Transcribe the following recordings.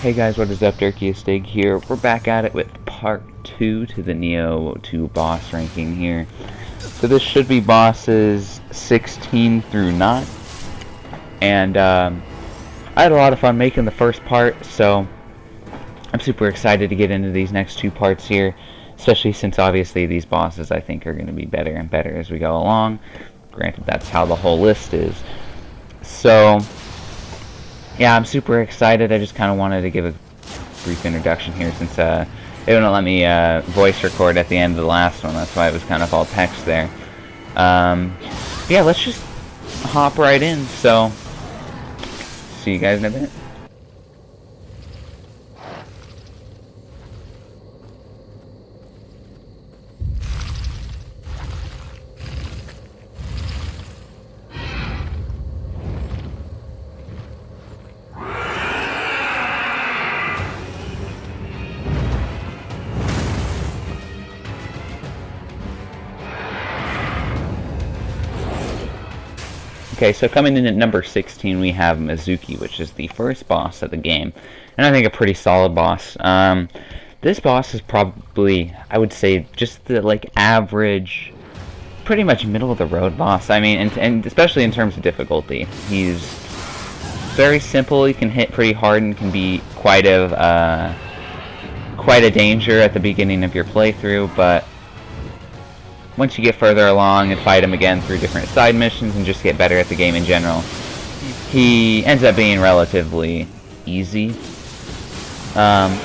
Hey guys, what is up? Stig here. We're back at it with part 2 to the Nioh 2 boss ranking here. So this should be bosses 16 through 9. And I had a lot of fun making the first part, so I'm super excited to get into these next two parts here. Especially since obviously these bosses I think are going to be better and better as we go along. Granted, that's how the whole list is. So yeah, I'm super excited. I just kind of wanted to give a brief introduction here since they wouldn't let me voice record at the end of the last one. That's why it was kind of all text there. Yeah, let's just hop right in. So, see you guys in a bit. Okay, so coming in at number 16, we have Mizuki, which is the first boss of the game, and I think a pretty solid boss. This boss is probably, I would say, just the average, pretty much middle of the road boss. I mean, and especially in terms of difficulty, he's very simple. He can hit pretty hard and can be quite a danger at the beginning of your playthrough, but once you get further along and fight him again through different side missions and just get better at the game in general, he ends up being relatively easy,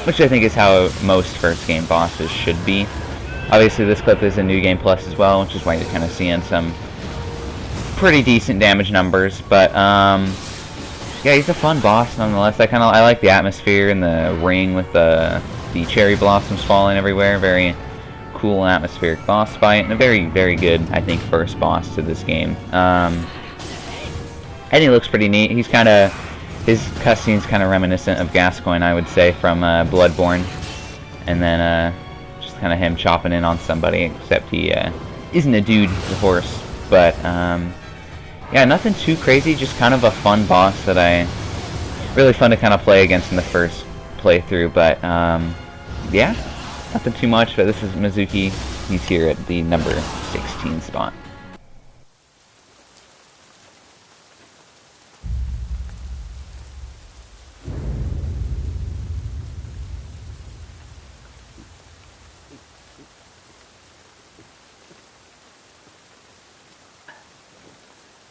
which I think is how most first game bosses should be. Obviously this clip is a New Game Plus as well, which is why you're kind of seeing some pretty decent damage numbers, but yeah, he's a fun boss nonetheless. I like the atmosphere and the ring with the cherry blossoms falling everywhere. Very cool atmospheric boss fight, and a very, very good, I think, first boss to this game. And he looks pretty neat. He's kind of, his cutscene's kind of reminiscent of Gascoigne, I would say, from Bloodborne. And then just kind of him chopping in on somebody, except he isn't a dude, he's a horse. But yeah, nothing too crazy, just kind of a fun boss that really fun to kind of play against in the first playthrough. But yeah, nothing too much, but this is Mizuki. He's here at the number 16 spot.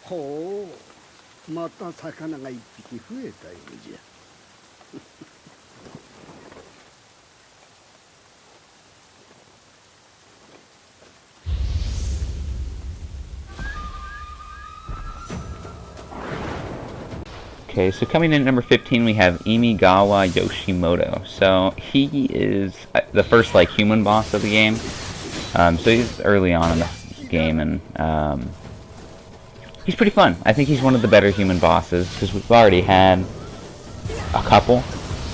Oh, また魚が一匹増えたようじゃ。Okay, so coming in at number 15, we have Imigawa Yoshimoto. So he is the first human boss of the game. So he's early on in the game, and he's pretty fun. I think he's one of the better human bosses because we've already had a couple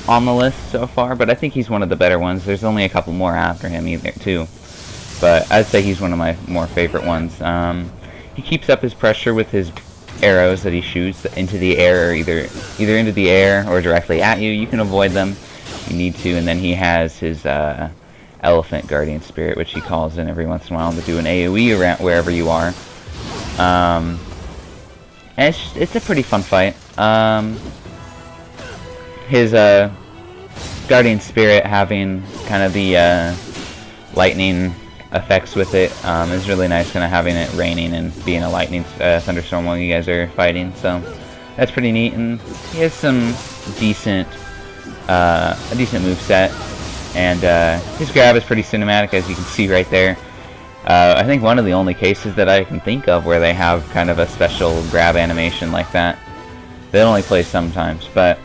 on the list so far, but I think he's one of the better ones. There's only a couple more after him too, but I'd say he's one of my more favorite ones. He keeps up his pressure with his arrows that he shoots into the air, or either into the air or directly at you. You can avoid them if you need to, and then he has his elephant guardian spirit, which he calls in every once in a while to do an AoE around wherever you are. And it's a pretty fun fight. His guardian spirit having kind of the lightning effects with it is really nice, kind of having it raining and being a lightning thunderstorm while you guys are fighting, so that's pretty neat. And he has some a decent moveset, and his grab is pretty cinematic, as you can see right there. I think one of the only cases that I can think of where they have kind of a special grab animation like that. They only play sometimes, but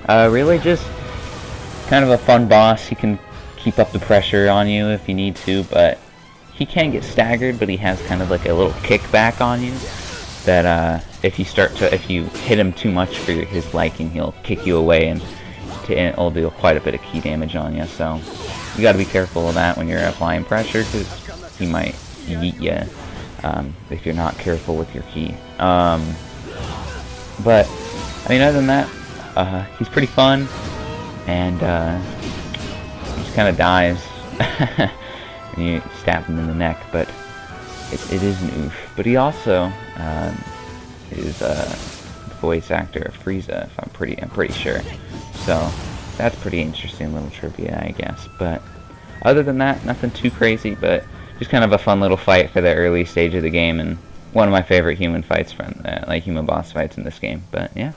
really just kind of a fun boss. He can keep up the pressure on you if you need to, but he can get staggered, but he has kind of a little kickback on you that if you hit him too much for his liking, he'll kick you away and it'll do quite a bit of key damage on you, so you gotta be careful of that when you're applying pressure, because he might yeet you if you're not careful with your key. But I mean, other than that, he's pretty fun, and he just kind of dies. And you stab him in the neck, but it is an oof. But he also is the voice actor of Frieza, if I'm pretty sure. So that's pretty interesting little trivia, I guess. But other than that, nothing too crazy, but just kind of a fun little fight for the early stage of the game, and one of my favorite human fights from like human boss fights in this game. But yeah.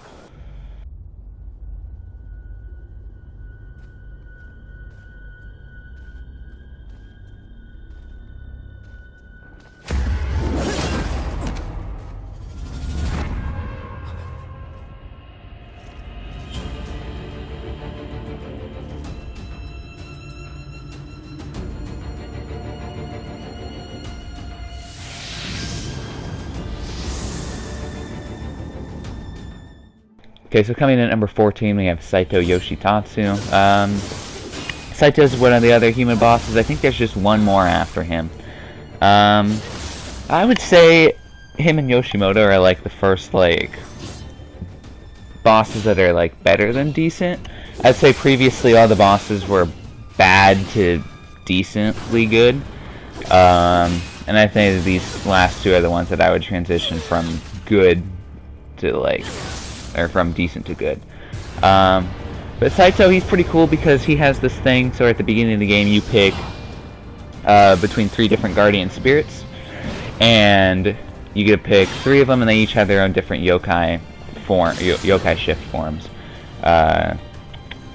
Okay, so coming in at number 14, we have Psychoyoshi. Saito's one of the other human bosses. I think there's just one more after him. I would say him and Yoshimoto are like the first like bosses that are like better than decent. I'd say previously all the bosses were bad to decently good. And I think that these last two are the ones that I would transition from good to like, or from decent to good. But Saito, he's pretty cool because he has this thing, so at the beginning of the game you pick between 3 different guardian spirits, and you get to pick 3 of them, and they each have their own different yokai shift forms.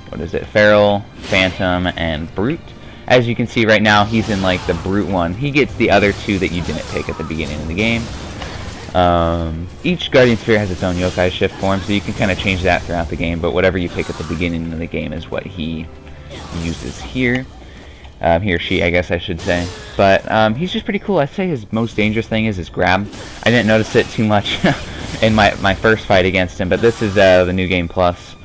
What is it? Feral, Phantom, and Brute. As you can see right now, he's in like the Brute one. He gets the other 2 that you didn't pick at the beginning of the game. Each Guardian Sphere has its own yokai shift form, so you can kind of change that throughout the game, but whatever you pick at the beginning of the game is what he uses here. He or she, I guess I should say. But he's just pretty cool. I'd say his most dangerous thing is his grab. I didn't notice it too much in my first fight against him, but this is the New Game Plus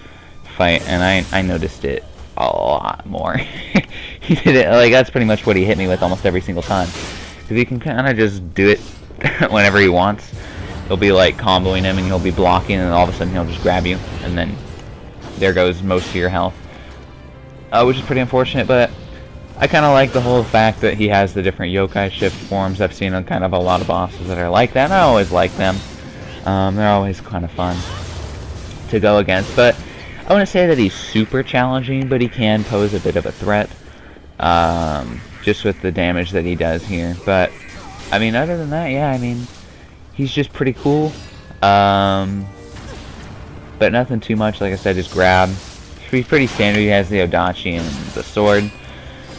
fight, and I noticed it a lot more. He did it, like, that's pretty much what he hit me with almost every single time. Because he can kind of just do it whenever he wants. He'll be like comboing him and he'll be blocking, and all of a sudden he'll just grab you, and then there goes most of your health, which is pretty unfortunate. But I kind of like the whole fact that he has the different yokai shift forms. I've seen on kind of a lot of bosses that are like that, and I always like them. They're always kind of fun to go against, but I wouldn't say that he's super challenging, but he can pose a bit of a threat, just with the damage that he does here. But I mean, other than that, yeah, I mean, he's just pretty cool. But nothing too much. Like I said, just grab. He's pretty standard. He has the Odachi and the sword.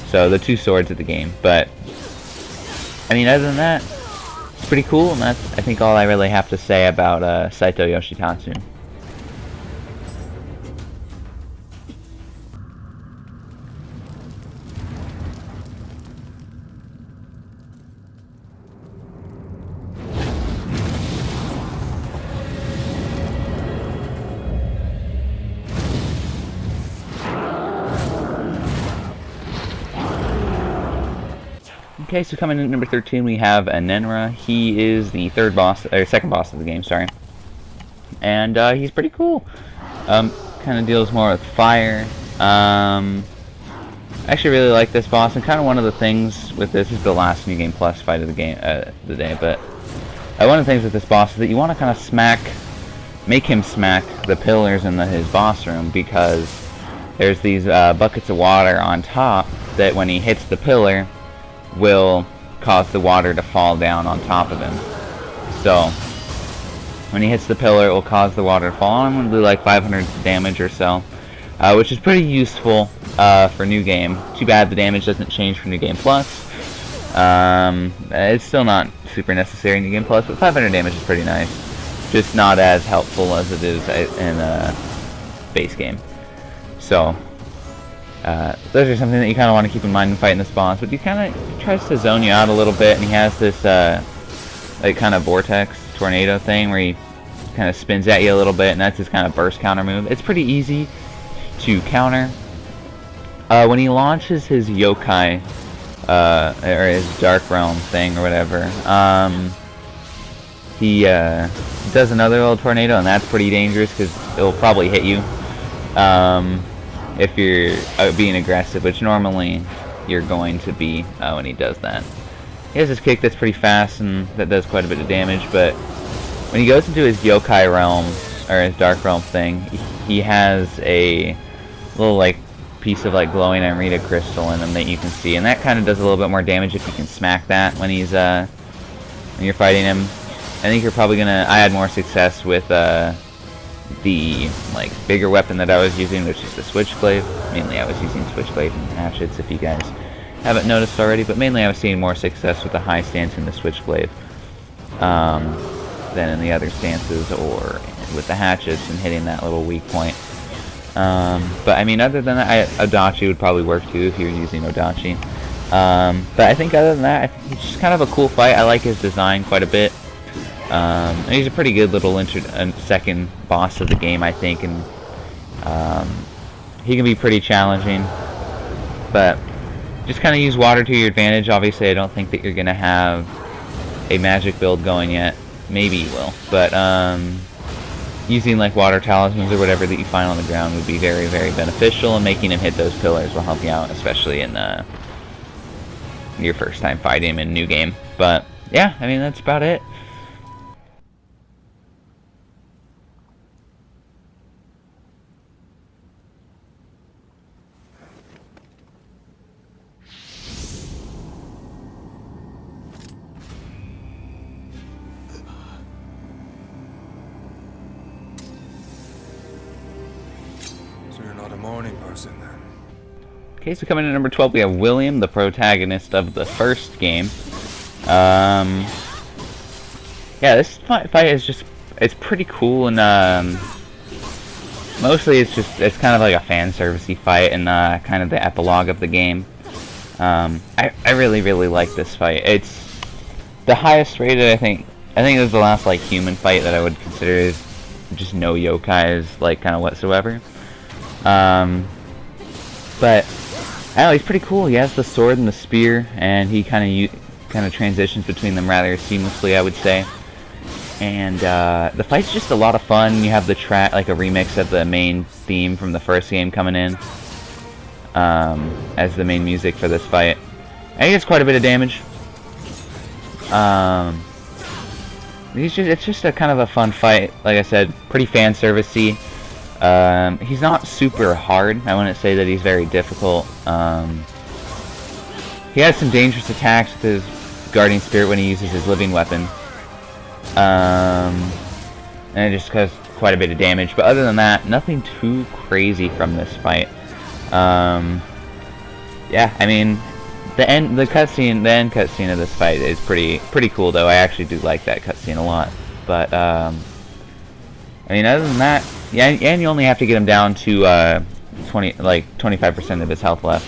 So the 2 swords of the game. But I mean, other than that, it's pretty cool, and that's, I think, all I really have to say about Psychoyoshi. Okay, so coming in at number 13, we have Nenra. He is the second boss of the game, sorry. And he's pretty cool. Kind of deals more with fire. I actually really like this boss, and kind of one of the things with this is the last New Game Plus fight of the game, the day. But one of the things with this boss is that you want to kind of make him smack the pillars in his boss room, because there's these buckets of water on top that when he hits the pillar will cause the water to fall down on top of him. So when he hits the pillar, it will cause the water to fall on him and do like 500 damage or so, which is pretty useful for New Game. Too bad the damage doesn't change for New Game Plus. It's still not super necessary in New Game Plus, but 500 damage is pretty nice. Just not as helpful as it is in base game. So those are something that you kind of want to keep in mind in fighting this boss, but he tries to zone you out a little bit, and he has this like kind of vortex tornado thing where he kind of spins at you a little bit, and that's his kind of burst counter move. It's pretty easy to counter. When he launches his yokai or his dark realm thing or whatever, he does another little tornado, and that's pretty dangerous because it will probably hit you. if you're being aggressive, which normally you're going to be when he does that. He has his kick that's pretty fast and that does quite a bit of damage, but when he goes into his yokai realm, or his dark realm thing, he has a little like piece of like glowing Amrita crystal in him that you can see, and that kind of does a little bit more damage if you can smack that when he's when you're fighting him. I think you're probably gonna. I had more success with the like bigger weapon that I was using, which is the switchblade. Mainly, I was using switchblade and hatchets, if you guys haven't noticed already. But mainly, I was seeing more success with the high stance and the switchblade than in the other stances or with the hatchets and hitting that little weak point. But I mean, other than that, Odachi would probably work too if you're using Odachi. But I think other than that, I think it's just kind of a cool fight. I like his design quite a bit. And he's a pretty good little second boss of the game, I think, and he can be pretty challenging. But just kind of use water to your advantage. Obviously, I don't think that you're gonna have a magic build going yet. Maybe you will, but using like water talismans or whatever that you find on the ground would be very, very beneficial, and making him hit those pillars will help you out, especially in your first time fighting him in a new game. But yeah, I mean, that's about it. Okay, so coming in at number 12, we have William, the protagonist of the first game. Yeah, this fight is just, it's pretty cool, and mostly it's kind of like a fan servicey fight, and kind of the epilogue of the game. I really, really like this fight. It's the highest rated, I think it was the last like human fight that I would consider is just no yokais like kind of whatsoever. But I don't know, he's pretty cool. He has the sword and the spear, and he kind of transitions between them rather seamlessly, I would say. And the fight's just a lot of fun. You have the track, like a remix of the main theme from the first game coming in as the main music for this fight. I think it's quite a bit of damage. It's just a kind of a fun fight. Like I said, pretty fan servicey. He's not super hard. I wouldn't say that he's very difficult. He has some dangerous attacks with his Guardian Spirit when he uses his living weapon. And it just does quite a bit of damage. But other than that, nothing too crazy from this fight. Yeah, I mean, the end cutscene of this fight is pretty cool, though. I actually do like that cutscene a lot. But I mean, other than that, yeah, and you only have to get him down to 25% of his health left.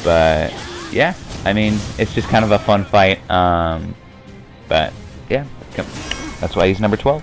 But yeah, I mean, it's just kind of a fun fight. But yeah, that's why he's number 12.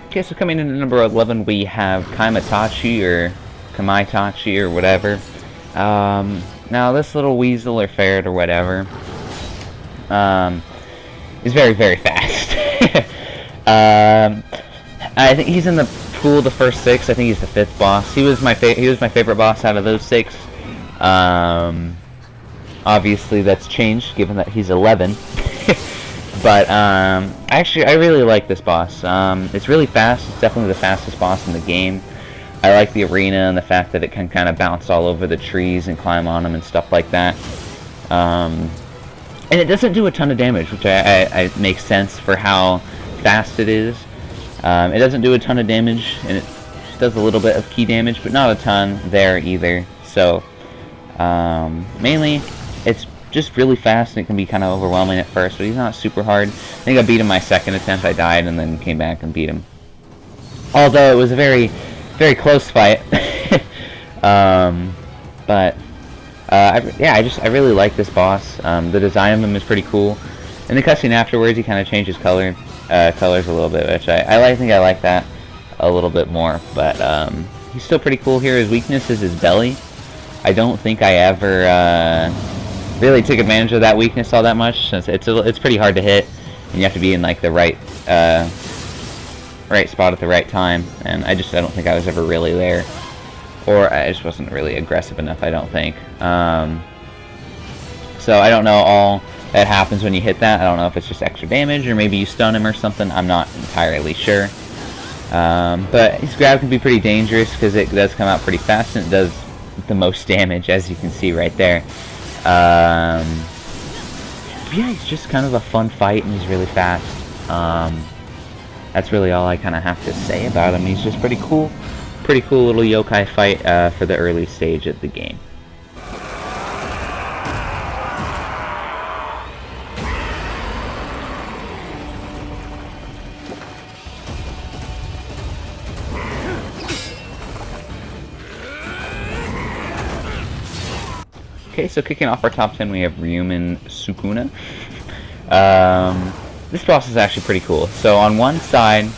Okay, so coming in at number 11, we have Kamaitachi or Kamaitachi or whatever. Now this little weasel or ferret or whatever is very, very fast. I think he's in the pool of the first 6. I think he's the 5th boss. He was my favorite boss out of those 6. Obviously that's changed given that he's 11. But actually, I really like this boss. It's really fast. It's definitely the fastest boss in the game. I like the arena and the fact that it can kind of bounce all over the trees and climb on them and stuff like that. And it doesn't do a ton of damage, which I makes sense for how fast it is. It doesn't do a ton of damage, and it does a little bit of key damage, but not a ton there either. So, mainly, it's just really fast, and it can be kind of overwhelming at first, but he's not super hard. I think I beat him my second attempt. I died, and then came back and beat him. Although it was a very, very close fight. But I really like this boss. The design of him is pretty cool. In the cutscene afterwards, he kind of changes colors a little bit, which I think I like that a little bit more. But he's still pretty cool here. His weakness is his belly. I don't think I ever really took advantage of that weakness all that much, since it's pretty hard to hit, and you have to be in like the right spot at the right time. And I don't think I was ever really there. Or I just wasn't really aggressive enough, I don't think. So I don't know all that happens when you hit that. I don't know if it's just extra damage, or maybe you stun him or something. I'm not entirely sure. But his grab can be pretty dangerous, because it does come out pretty fast, and it does the most damage, as you can see right there. Yeah, he's just kind of a fun fight, and he's really fast. That's really all I kind of have to say about him. He's just pretty cool. Pretty cool little yokai fight for the early stage of the game. Okay, so kicking off our top 10, we have Rio Minsoo. This boss is actually pretty cool. So on one side's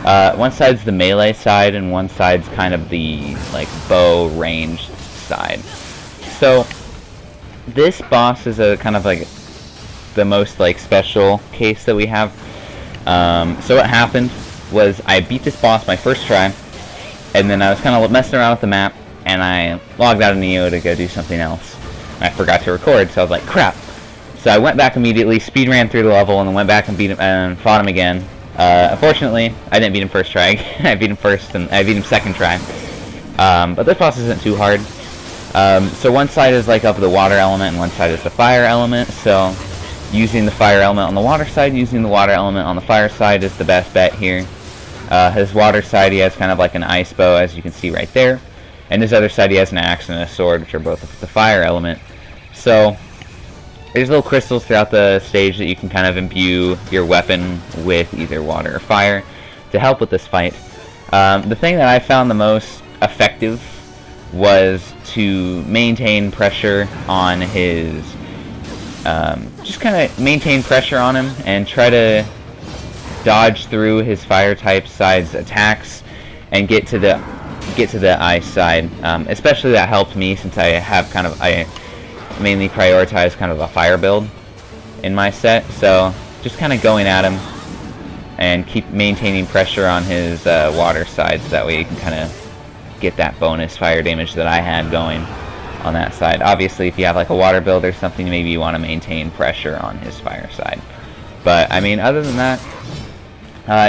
the melee side, and one side's kind of the like bow ranged side. So this boss is a kind of like the most like special case that we have. So what happened was I beat this boss my first try, and then I was kind of messing around with the map, and I logged out of Nioh to go do something else. I forgot to record, so I was like, crap. So I went back immediately, speed ran through the level, and then went back and beat him and fought him again. Unfortunately, I didn't beat him first try. I beat him first, and I beat him second try. But this boss isn't too hard. So one side is like of the water element, and one side is the fire element. So using the fire element on the water side, using the water element on the fire side is the best bet here. His water side, he has kind of like an ice bow, as you can see right there. And his other side, he has an axe and a sword, which are both of the fire element. So there's little crystals throughout the stage that you can kind of imbue your weapon with either water or fire to help with this fight. The thing that I found the most effective was to maintain pressure on his... just kind of maintain pressure on him and try to dodge through his fire type side's attacks and get to the ice side. Especially that helped me, since I mainly prioritize kind of a fire build in my set. So just kind of going at him and keep maintaining pressure on his water side, so that way you can kind of get that bonus fire damage that I had going on that side. Obviously, if you have like a water build or something, maybe you want to maintain pressure on his fire side. But I mean, other than that,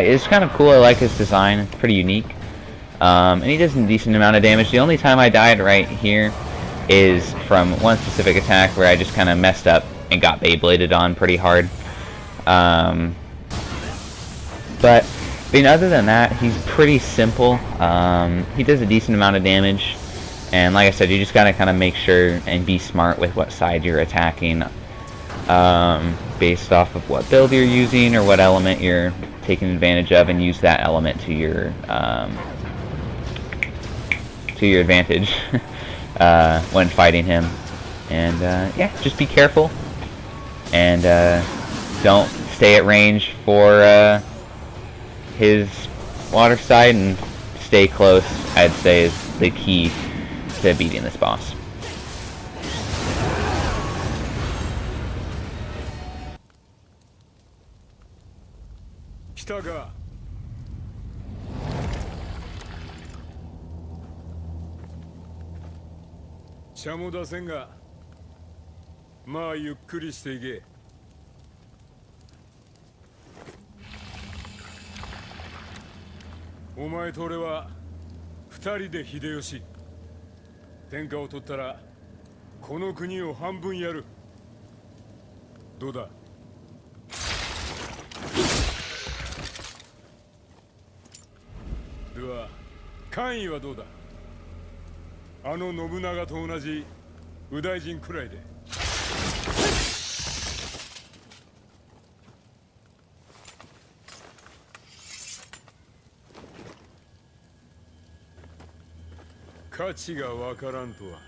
it's kind of cool. I like his design. It's pretty unique. And he does a decent amount of damage. The only time I died right here is from one specific attack where I just kind of messed up and got Beybladed on pretty hard. But I mean, other than that, he's pretty simple. He does a decent amount of damage, and like I said, you just gotta kind of make sure and be smart with what side you're attacking, based off of what build you're using or what element you're taking advantage of, and use that element to your advantage when fighting him. And yeah, just be careful, and don't stay at range for his water side, and stay close, I'd say, is the key to beating this boss. Kitaga. 茶も出せんが、まあゆっくりしていけ。お前と俺は二人で秀吉。天下を取ったらこの国を半分やる。どうだ。では官位はどうだ。あの信長と同じ右大臣くらいで。価値がわからんとは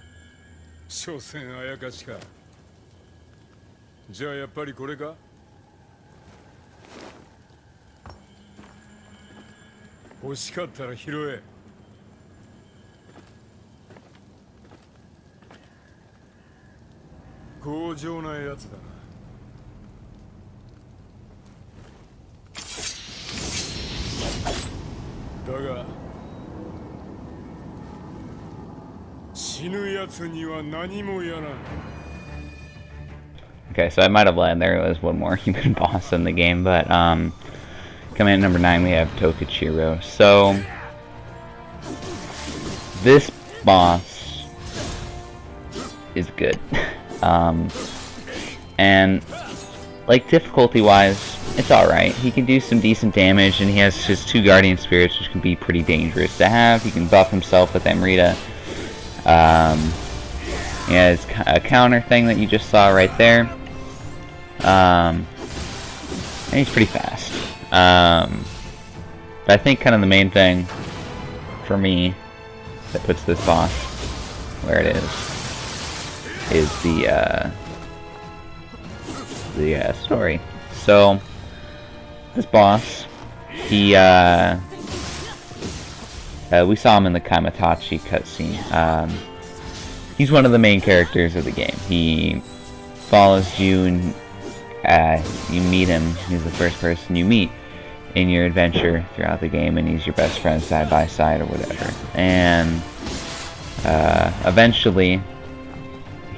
所詮あやかしか。じゃあやっぱりこれか。欲しかったら拾え。強情なやつだな。だが死ぬやつには何もやらん。 Okay, so I might have lied. There was one more human boss in the game, but coming in at number 9, we have Tocut Shiro. So this boss is good, and like difficulty-wise, it's all right. He can do some decent damage, and he has his 2 Guardian Spirits, which can be pretty dangerous to have. He can buff himself with Amrita. He has a counter thing that you just saw right there. And he's pretty fast. But I think kind of the main thing for me that puts this boss where it is the story. So this boss, he we saw him in the Kamaitachi cutscene. He's one of the main characters of the game. He follows you and you meet him. He's the first person you meet in your adventure throughout the game, and he's your best friend side by side or whatever. And eventually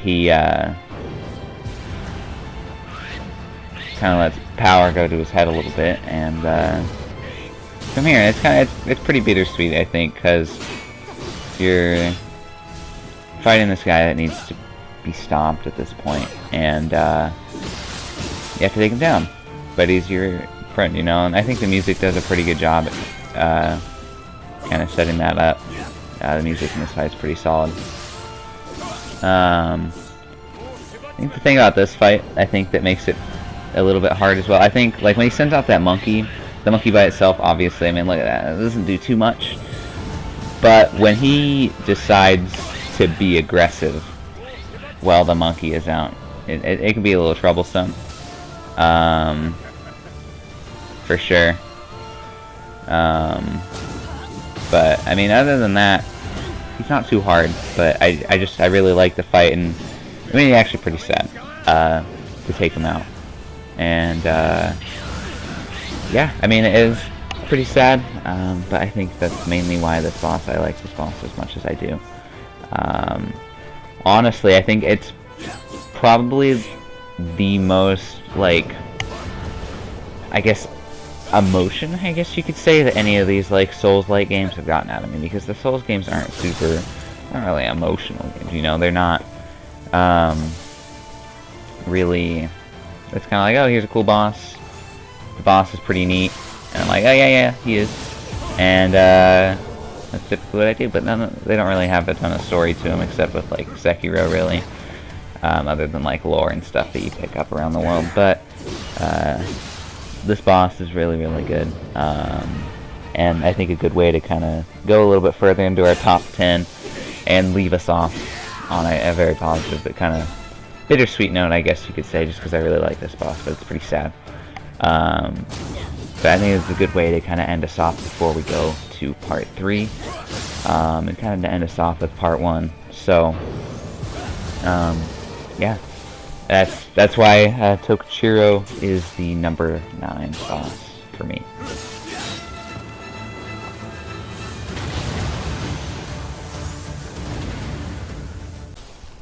he kind of lets power go to his head a little bit, and from here it's pretty bittersweet, I think, because you're fighting this guy that needs to be stopped at this point, and you have to take him down, but he's your friend, you know. And I think the music does a pretty good job at kind of setting that up. The music in this fight is pretty solid. I think the thing about this fight, I think that makes it a little bit hard as well. I think like when he sends out that monkey, the monkey by itself, obviously, I mean, look at that, it doesn't do too much, but when he decides to be aggressive while the monkey is out, it can be a little troublesome, for sure. But I mean, other than that, he's not too hard. But I really like the fight, and I mean, he's actually pretty sad to take him out, and yeah, I mean, it is pretty sad, but I think that's mainly why this boss, I like this boss as much as I do. Honestly, I think it's probably the most, like, I guess, emotion, I guess you could say, that any of these, like, Souls-like games have gotten out of me, because the Souls games aren't really emotional games, you know. They're not really, it's kind of like, oh, here's a cool boss, the boss is pretty neat, and I'm like, oh yeah, he is, and that's typically what I do. But they don't really have a ton of story to them, except with like Sekiro, really, other than like lore and stuff that you pick up around the world. But this boss is really, really good, and I think a good way to kind of go a little bit further into our top 10 and leave us off on a very positive but kind of bittersweet note, I guess you could say, just because I really like this boss, but it's pretty sad. But I think it's a good way to kind of end us off before we go to part 3, and kind of to end us off with part 1. So, yeah, that's why Tocut Shiro is the number 9 boss for me.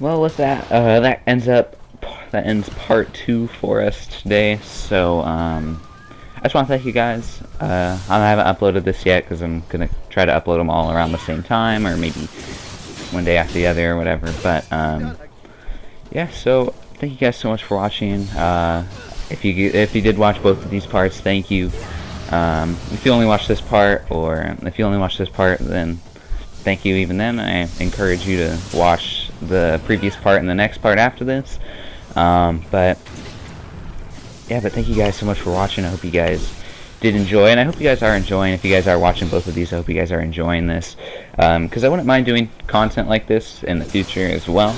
Well, with that, that ends part 2 for us today. So, I just want to thank you guys. I haven't uploaded this yet because I'm going to try to upload them all around the same time, or maybe one day after the other or whatever. But, yeah, so thank you guys so much for watching. If you did watch both of these parts, thank you. If you only watch this part, or if you only watch this part, then thank you even then. I encourage you to watch the previous part and the next part after this. But thank you guys so much for watching. I hope you guys did enjoy, and I hope you guys are enjoying. If you guys are watching both of these, I hope you guys are enjoying this, because I wouldn't mind doing content like this in the future as well.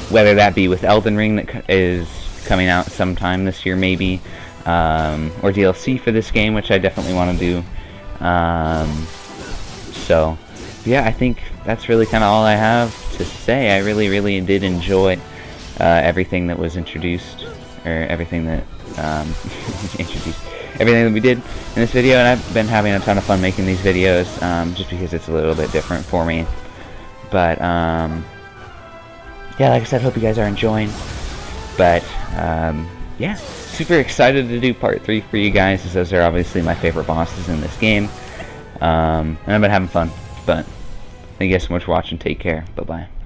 Whether that be with Elden Ring that is coming out sometime this year maybe, or DLC for this game, which I definitely want to do. So yeah, I think that's really kind of all I have to say. I really did enjoy everything that was introduced, or everything that everything that we did in this video, and I've been having a ton of fun making these videos, just because it's a little bit different for me. But yeah, like I said, hope you guys are enjoying. But yeah, super excited to do part 3 for you guys, as those are obviously my favorite bosses in this game. And I've been having fun. But thank you guys so much for watching. Take care. Bye bye.